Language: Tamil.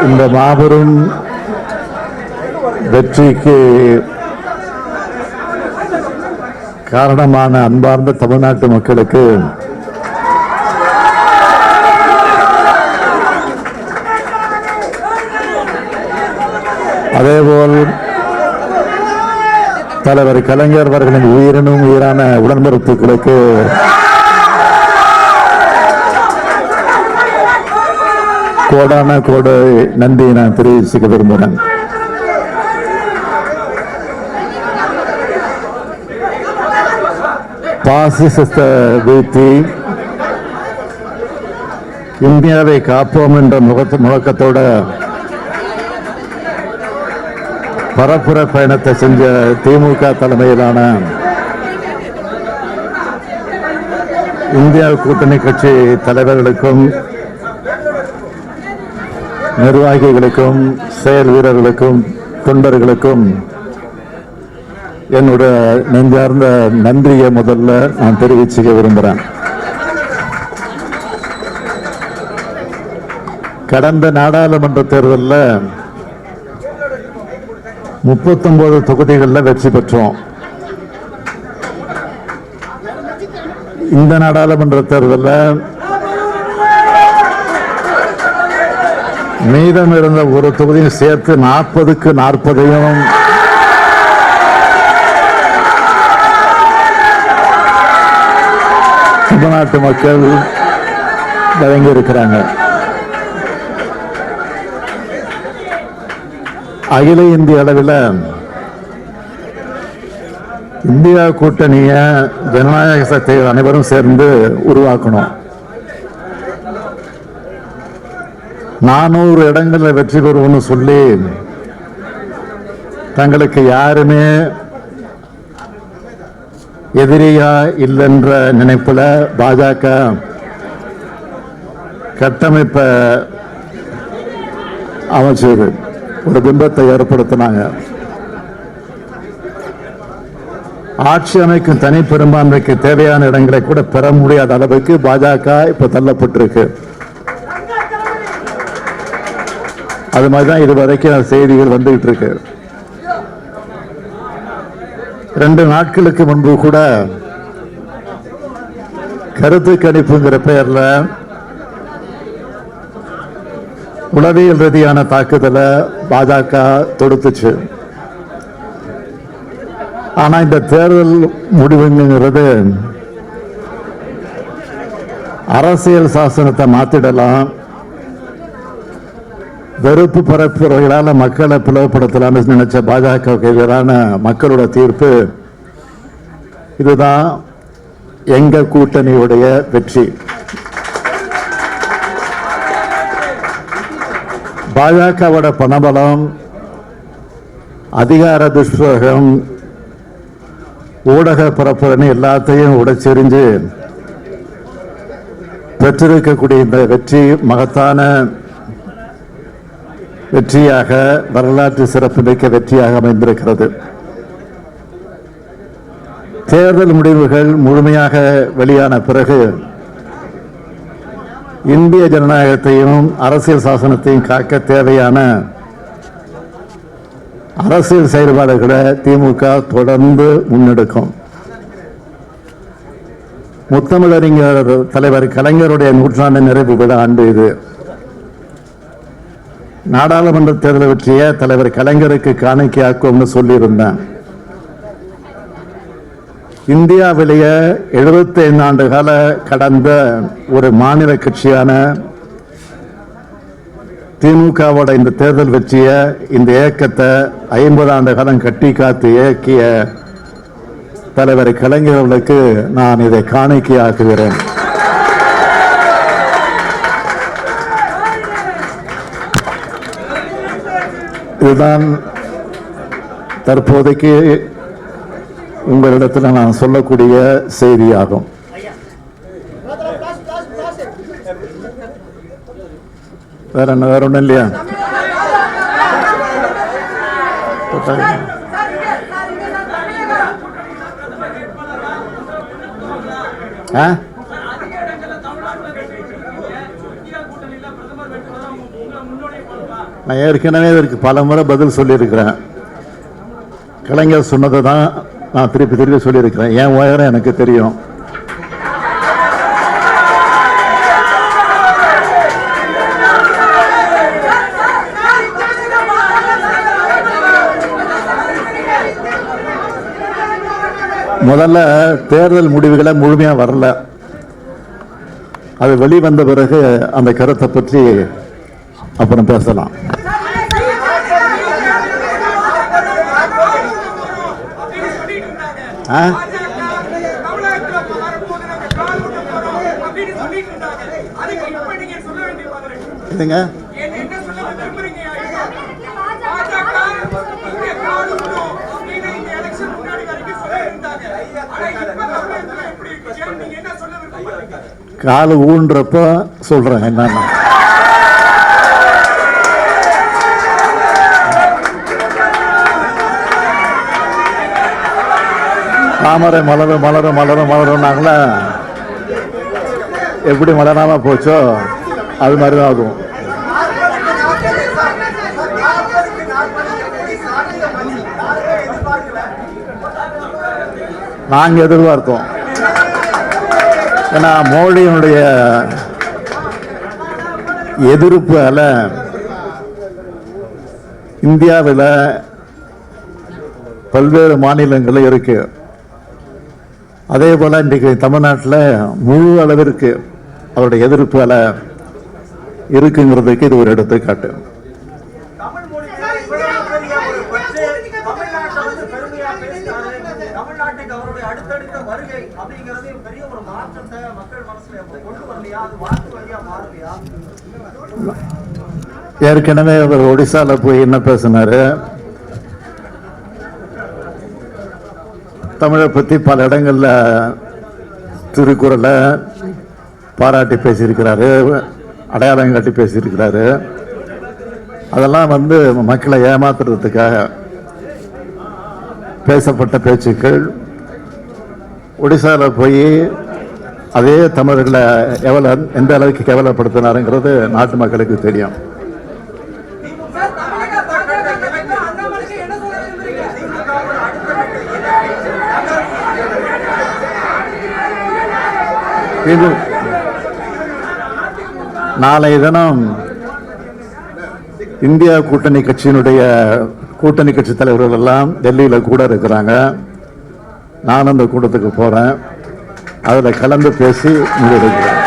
இந்த மாபெரும் வெற்றிக்கு காரணமான அன்பார்ந்த தமிழ்நாட்டு மக்களுக்கு அதேபோல் தலைவர் கலைஞர் அவர்களின் உயிரினும் உயிரான உடன்பிறப்புகளுக்கு கோடான கோடு நன்றி நான் தெரிவிச்சுக்க விரும்புகிறேன். பாசிசத்தை வீழ்த்தி இந்தியாவை காப்போம் என்ற முழக்கத்தோட பரப்புர பயணத்தை செஞ்ச திமுக தலைமையிலான இந்தியா கூட்டணி கட்சி தலைவர்களுக்கும் நிர்வாகிகளுக்கும் செயல் வீரர்களுக்கும் தொண்டர்களுக்கும் என்னோட நெஞ்சார்ந்த நன்றியை முதல்ல நான் தெரிவிச்சுக்க விரும்புகிறேன். கடந்த நாடாளுமன்ற தேர்தலில் 39 தொகுதிகளில் வெற்றி பெற்றோம். இந்த நாடாளுமன்ற தேர்தலில் மீதம் இருந்த ஒரு தொகுதியும் சேர்த்து 40க்கு 40ஐயும் தமிழ்நாட்டு மக்கள் வழங்கி இருக்கிறாங்க. அகில இந்திய அளவில் இந்தியா கூட்டணிய ஜனநாயக சக்தி அனைவரும் சேர்ந்து உருவாக்கணும். 400 இடங்களில் வெற்றி பெறுவோம்னு சொல்லி தங்களுக்கு யாருமே எதிரியா இல்லைன்ற நினைப்புல பாஜக கட்டமைப்பை அமைச்சது ஒரு பிம்பத்தை ஏற்படுத்தினாங்க. ஆட்சி அமைக்கும் தனி பெரும்பான்மைக்கு தேவையான இடங்களை கூட பெற முடியாத அளவுக்கு பாஜக இப்ப தள்ளப்பட்டிருக்கு. அது மாதிரிதான் இதுவரைக்கும் செய்திகள் வந்துகிட்டு இருக்கு. 2 நாட்களுக்கு முன்பு கூட கருத்து கணிப்புங்கிற பெயர்ல உளவியல் ரீதியான தாக்குதலை பாஜக தொடுத்துச்சு. ஆனா இந்த தேர்தல் முடிவுங்கிறது அரசியல் சாசனத்தை மாத்திடலாம், வெறுப்பு பரப்புரைகளால மக்களை பிளவுபடுத்தலாம்னு நினைச்ச பாஜகவுக்கு எதிரான மக்களோட தீர்ப்பு இதுதான் எங்க கூட்டணியுடைய வெற்றி. பாஜகவோட பணபலம், அதிகார துஷ்பிரயோகம், ஊடக பரப்புரை எல்லாத்தையும் உடைச்செறிஞ்சு பெற்றிருக்கக்கூடிய இந்த வெற்றி மகத்தான வெற்றியாக, வரலாற்று சிறப்புமிக்க வெற்றியாக அமைந்திருக்கிறது. தேர்தல் முடிவுகள் முழுமையாக வெளியான பிறகு இந்திய ஜனநாயகத்தையும் அரசியல் சாசனத்தையும் காக்க தேவையான அரசியல் செயல்பாடுகளை திமுக தொடர்ந்து முன்னெடுக்கும். முத்தமிழறிஞர் தலைவர் கலைஞருடைய 100ஆண்டு நிறைவு விழா ஆண்டு இது. நாடாளுமன்ற தேர்தலை வெற்றிய தலைவர் கலைஞருக்கு காணிக்கையாக்கும்னு சொல்லியிருந்தேன். இந்தியாவிலேயே 75 ஆண்டு கால கடந்த ஒரு மாநில கட்சியான திமுகவோட இந்த தேர்தல் வெற்றிய, இந்த இயக்கத்தை 50 ஆண்டு காலம் கட்டி காத்து இயக்கிய தலைவர் கலைஞர்களுக்கு நான் இதை காணிக்கையாக்குகிறேன். இதுதான் தற்போதைக்கு உங்களிடத்தில் நான் சொல்லக்கூடிய செய்தியாகும். வேற ஒன்றும் இல்லையா? நான் ஏற்கனவே இதற்கு பல முறை பதில் சொல்லியிருக்கிறேன். கலைஞர் சொன்னதை தான் நான் திருப்பி திருப்பி சொல்லியிருக்கிறேன். என் உயரம் எனக்கு தெரியும். முதல்ல தேர்தல் முடிவுகளை முழுமையாக வரல, அது வெளிவந்த பிறகு அந்த கருத்தை பற்றி அப்புறம் பேசலாம். இதுங்க கால ஊன்றப்ப சொல்றேன் என்னன்னா, தாமரை மலரும் மலரும் மலரும் மலரும்னாங்களா, எப்படி மலராம போச்சோ அது மாதிரிதான் ஆகும். நாங்க எதிர்பார்த்தோம். ஏன்னா மோடியினுடைய எதிர்ப்பு அல இந்தியாவில் பல்வேறு மாநிலங்களில் இருக்கு. அதே போல இன்றைக்கு தமிழ்நாட்டில் முழு அளவிற்கு அவருடைய எதிர்ப்பு அல இருக்குங்கிறதுக்கு இது ஒரு எடுத்துக்காட்டு. ஏற்கனவே அவர் ஒடிசால போய் என்ன பேசினாரு, தமிழை பற்றி பல இடங்கள்ல திருக்குறளை பாராட்டி பேசியிருக்கிறாரு, அடையாளம் காட்டி பேசியிருக்கிறாரு. அதெல்லாம் மக்களை ஏமாத்துறதுக்காக பேசப்பட்ட பேச்சுக்கள். ஒடிசால போய் அதே தமிழர்களை எந்த அளவுக்கு கேவலப்படுத்தினாருங்கிறது நாட்டு மக்களுக்கு தெரியும். நாளைய தினம் இந்தியா கூட்டணி கட்சியினுடைய கூட்டணி கட்சி தலைவர்கள் எல்லாம் டெல்லியில கூட இருக்கிறாங்க. நான் அந்த கூட்டத்துக்கு போறேன். அதில் கலந்து பேசி முடிவெடுக்கிறேன்.